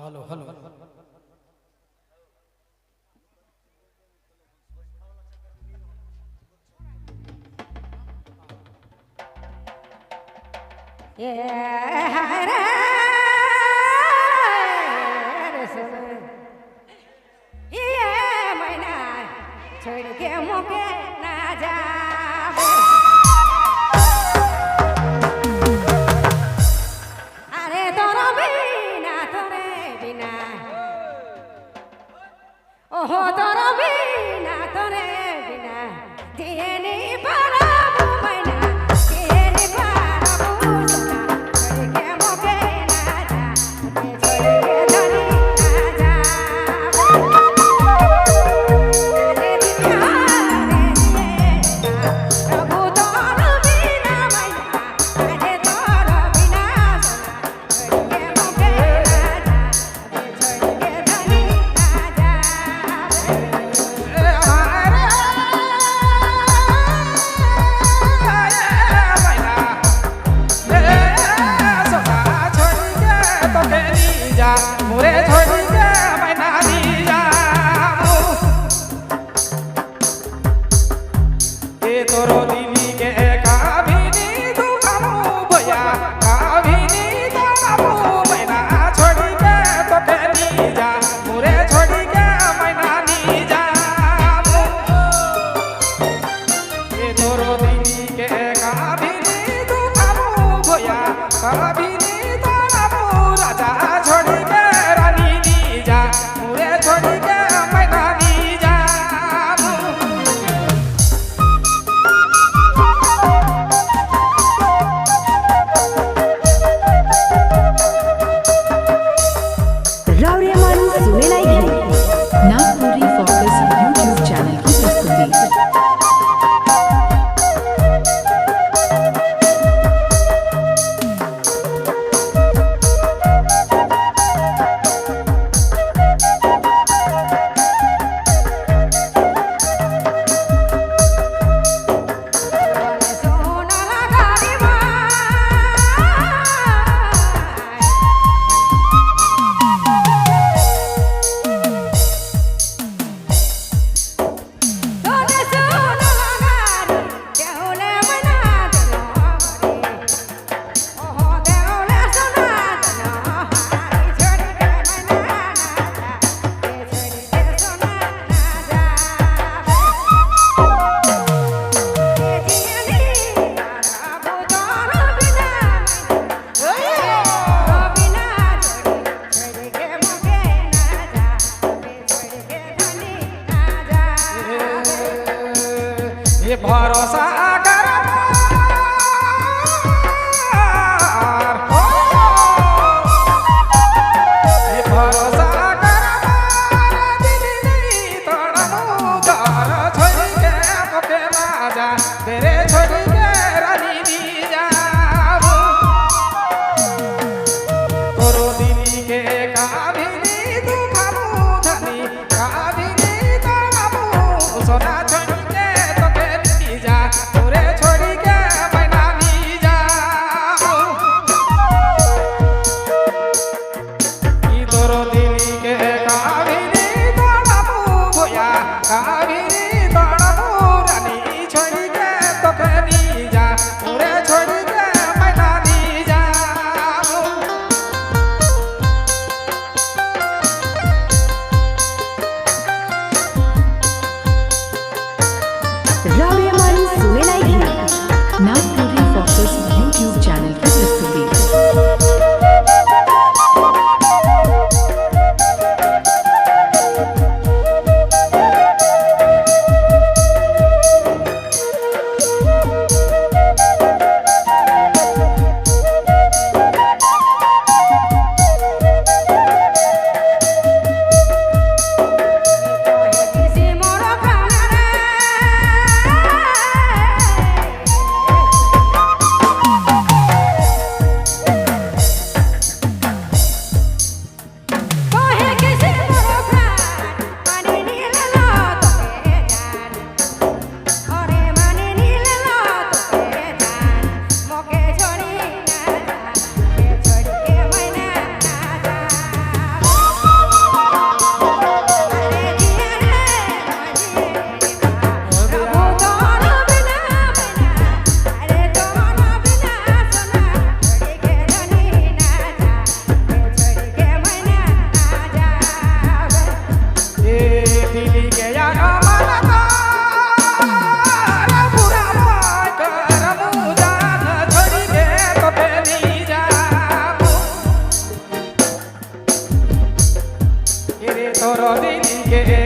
Hello hello छोड़ के मुके ना जा अरे तोरो बिना तोरे बिना ओहो तोरो बिना तोरे बिना दिए नहीं पाराबू मैना दिए नहीं पाराबू सोना छोड़ के मुके ना जा छोड़ के धनी ना जा प्रभु तोरो बिना मैना अरे तोरो बिना सोना छोड़ के मुके ना जा छोड़ के धनी ना जा मोरे छोड़ी के मैना दी जा ये तोरो दीदी के काभिनी दुखामू भैया काभिनी दुखामू मैना छोड़ी के तो के दी जा मोरे छोड़ी के मैना दी जा ये तोरो दीदी के काभिनी दुखामू भैया काभिनी दुखामू राजा छोड़ी के रानी दी जा मोरे छोड़ी के मैना दी जा रावरे मन सुने लायक है नागपुरी फोकस यूट्यूब चैनल की प्रस्तुति। सोना लगारी माय तोने सोना लगारी देवले मना देनो ओहो देवले सोना देनो हारी छोड़ के मना ना जा छोड़ के सोना ना जा ये भरोसा कर ये भरोसा कर दिली नहीं तोड़ू घर छोड़ के मुके ना जा तेरे छोड़ के रानी दी जा तोरो दिली के काभिनी दुखामू धनी काभिनी तोड़ामू सोना छोड़ के तो के दी जा तोरे छोड़ी के मैना दी जा ई तोरो दिली के काभिनी तोड़ामू भैया काभिनी तोड़ामू रानी छोड़ी के तो के दी जा तोरे छोड़ी के मैना दी जा তোর দিদিকে